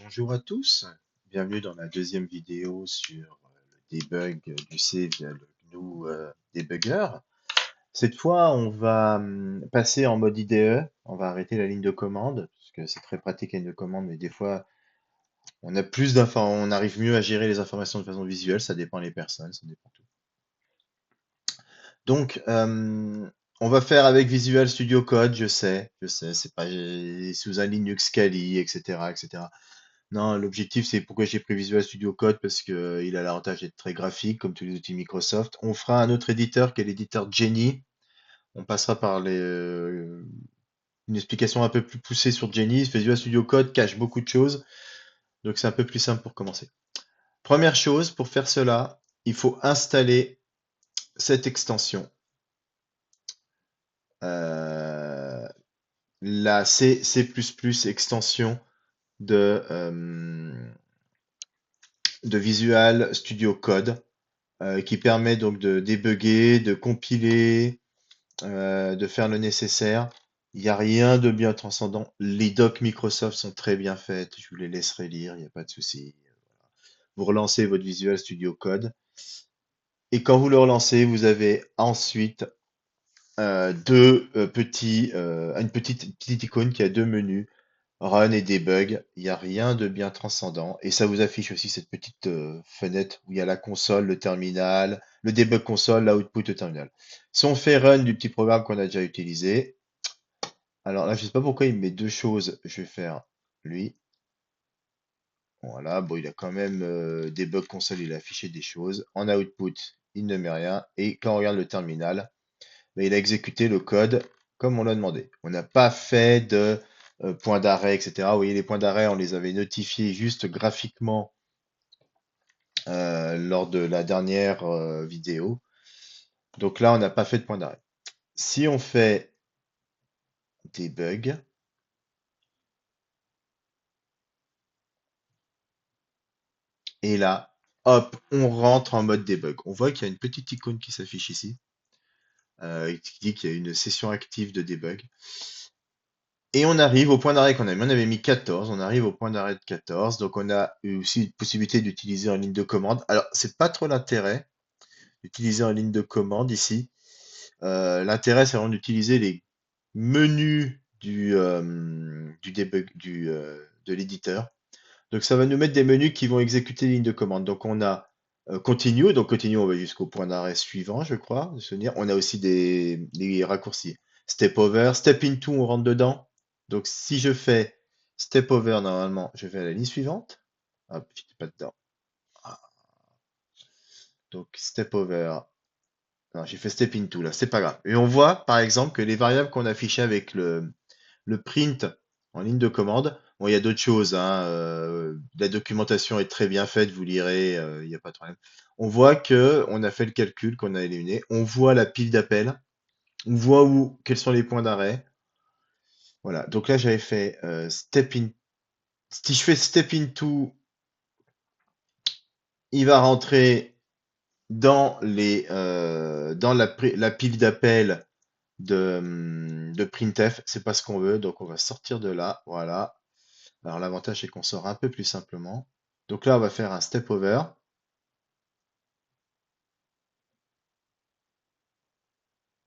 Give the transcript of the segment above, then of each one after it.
Bonjour à tous, bienvenue dans la deuxième vidéo sur le debug du C via le GNU Debugger. Cette fois, on va passer en mode IDE, on va arrêter la ligne de commande, parce que c'est très pratique la ligne de commande, mais des fois, on a plus d'informations, on arrive mieux à gérer les informations de façon visuelle, ça dépend des personnes, ça dépend tout. Donc, on va faire avec Visual Studio Code, je sais, c'est pas sous un Linux Kali, etc., etc. Non, l'objectif, c'est pourquoi j'ai pris Visual Studio Code, parce que il a l'avantage d'être très graphique, comme tous les outils Microsoft. On fera un autre éditeur qui est l'éditeur Jenny. On passera par une explication un peu plus poussée sur Jenny. Visual Studio Code cache beaucoup de choses, donc c'est un peu plus simple pour commencer. Première chose, pour faire cela, il faut installer cette extension. Euh, la C++ extension de Visual Studio Code. Qui permet donc de débugger, de compiler, de faire le nécessaire. Il n'y a rien de bien transcendant. Les docs Microsoft sont très bien faites. Je vous les laisserai lire, il n'y a pas de souci. Vous relancez votre Visual Studio Code. Et quand vous le relancez, vous avez ensuite une petite icône qui a deux menus, Run et Debug. Il n'y a rien de bien transcendant. Et ça vous affiche aussi cette petite fenêtre où il y a la console, le terminal, le debug console, l'output, le terminal. Si on fait Run du petit programme qu'on a déjà utilisé, alors là, je sais pas pourquoi il me met deux choses. Je vais faire lui. Voilà, bon, il a quand même debug console, il a affiché des choses. En output, il ne met rien. Et quand on regarde le terminal, ben, il a exécuté le code comme on l'a demandé. On n'a pas fait de points d'arrêt, etc. Vous voyez, les points d'arrêt, on les avait notifiés juste graphiquement lors de la dernière vidéo. Donc là, on n'a pas fait de point d'arrêt. Si on fait debug, et là, hop, on rentre en mode debug. On voit qu'il y a une petite icône qui s'affiche ici, qui dit qu'il y a une session active de debug. Et on arrive au point d'arrêt qu'on a mis. On avait mis 14, on arrive au point d'arrêt de 14. Donc on a eu aussi une possibilité d'utiliser en ligne de commande. Alors, c'est pas trop l'intérêt d'utiliser en ligne de commande ici. L'intérêt, c'est vraiment d'utiliser les menus du debug de l'éditeur. Donc ça va nous mettre des menus qui vont exécuter les lignes de commande. Donc on a continue, donc continue, on va jusqu'au point d'arrêt suivant, je crois, de souvenir. On a aussi des raccourcis. Step over, step into, on rentre dedans. Donc si je fais step over, normalement, je vais à la ligne suivante. Hop, j'étais pas dedans. Ah, donc step over. Non, j'ai fait step into là, c'est pas grave. Et on voit par exemple que les variables qu'on affichait avec le print en ligne de commande, bon, il y a d'autres choses, hein, la documentation est très bien faite, vous lirez, il n'y a pas de problème. On voit que on a fait le calcul, qu'on a éliminé. On voit la pile d'appels, on voit quels sont les points d'arrêt. Voilà, donc là j'avais fait step in. Si je fais step into, il va rentrer dans la pile d'appels de printf, c'est pas ce qu'on veut, donc on va sortir de là, voilà. Alors l'avantage c'est qu'on sort un peu plus simplement. Donc là on va faire un step over.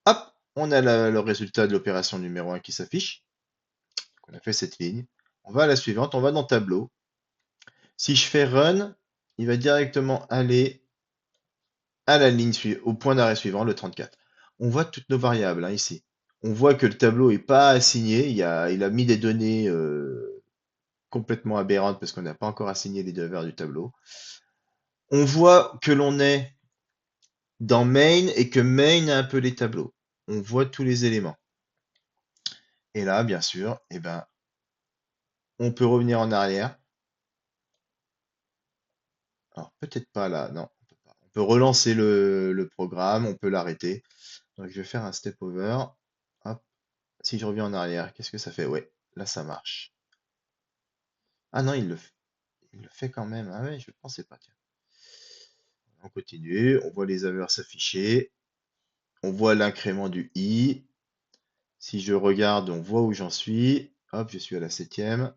Hop, on a le résultat de l'opération numéro 1 qui s'affiche. On a fait cette ligne. On va à la suivante, on va dans tableau. Si je fais run, il va directement aller à la ligne au point d'arrêt suivant, le 34. On voit toutes nos variables hein, ici. On voit que le tableau n'est pas assigné. Il a mis des données complètement aberrantes parce qu'on n'a pas encore assigné les drivers du tableau. On voit que l'on est dans main et que main a un peu les tableaux. On voit tous les éléments. Et là, bien sûr, eh ben, on peut revenir en arrière. Alors, peut-être pas là, non, on peut pas. On peut relancer le programme, on peut l'arrêter. Donc, je vais faire un step over. Hop. Si je reviens en arrière, qu'est-ce que ça fait? Ouais, là, ça marche. Ah non, il le fait quand même. Ah ouais, je ne pensais pas. Tiens. On continue, on voit les heures s'afficher. On voit l'incrément du i. Si je regarde, on voit où j'en suis. Hop, je suis à la 7e.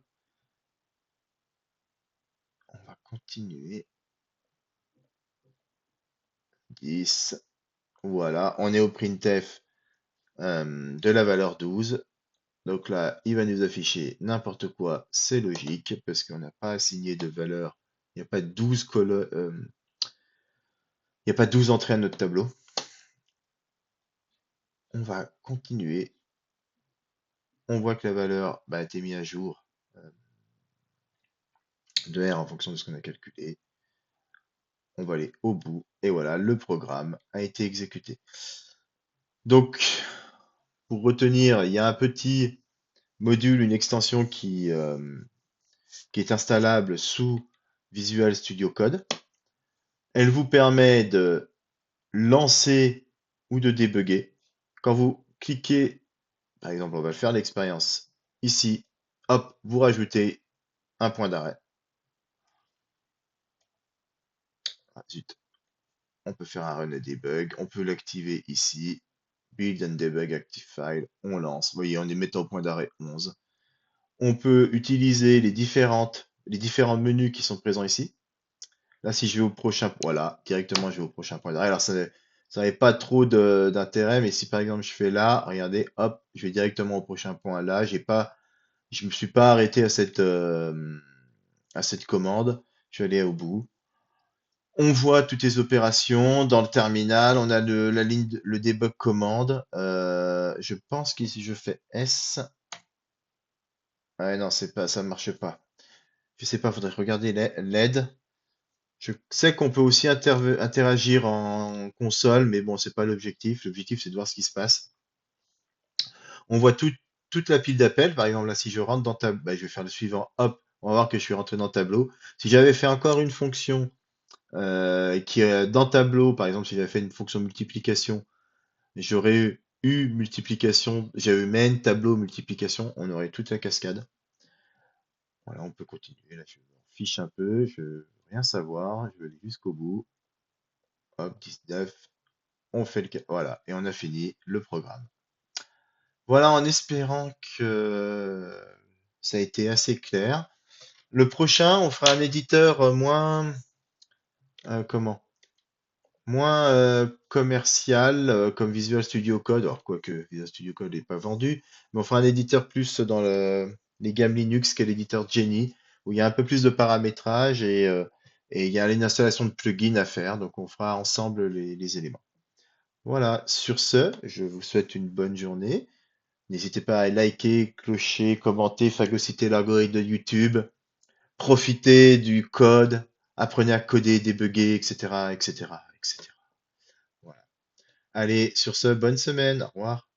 continuer. 10. Voilà, on est au printf de la valeur 12. Donc là, il va nous afficher n'importe quoi, c'est logique, parce qu'on n'a pas assigné de valeur. Il n'y a pas 12 colonnes, il n'y a pas 12 entrées à notre tableau. On va continuer. On voit que la valeur a été mise à jour de R en fonction de ce qu'on a calculé. On va aller au bout. Et voilà, le programme a été exécuté. Donc, pour retenir, il y a un petit module, une extension qui est installable sous Visual Studio Code. Elle vous permet de lancer ou de débugger. Quand vous cliquez, par exemple, on va faire l'expérience ici, hop, vous rajoutez un point d'arrêt. Ah, zut. On peut faire un run et debug, on peut l'activer ici, build and debug active file, on lance. Vous voyez, on est mettant au point d'arrêt 11. On peut utiliser les différents menus qui sont présents ici. Là, si je vais au prochain, voilà, directement, je vais au prochain point d'arrêt. Alors, ça n'avait pas trop d'intérêt, mais si par exemple je fais là, regardez, hop, je vais directement au prochain point. Là, je me suis pas arrêté à cette commande. Je vais aller au bout. On voit toutes les opérations dans le terminal. On a la ligne, le debug commande. Je pense qu'ici je fais S. Ouais, non, c'est pas, ça ne marche pas. Je sais pas, faudrait regarder l'aide. Je sais qu'on peut aussi interagir en console, mais bon, c'est pas l'objectif. L'objectif, c'est de voir ce qui se passe. On voit toute la pile d'appels. Par exemple, là, si je rentre dans Tableau, je vais faire le suivant. Hop, on va voir que je suis rentré dans Tableau. Si j'avais fait encore une fonction qui est dans Tableau, par exemple, si j'avais fait une fonction multiplication, j'aurais eu multiplication, j'avais eu main, tableau, multiplication, on aurait toute la cascade. Voilà, on peut continuer. Là, je m'en fiche un peu, je veux rien savoir, je veux aller jusqu'au bout. Hop, 19, on fait voilà, et on a fini le programme. Voilà, en espérant que ça a été assez clair. Le prochain, on fera un éditeur moins, comment? Moins commercial, comme Visual Studio Code. Alors, quoique Visual Studio Code n'est pas vendu, mais on fera un éditeur plus dans les gammes Linux qu'est l'éditeur Jenny, où il y a un peu plus de paramétrage et il y a une installation de plugins à faire. Donc, on fera ensemble les éléments. Voilà, sur ce, je vous souhaite une bonne journée. N'hésitez pas à liker, clocher, commenter, phagocyter l'algorithme de YouTube, profitez du code, apprenez à coder, débugger, etc., etc., etc. Voilà. Allez, sur ce, bonne semaine. Au revoir.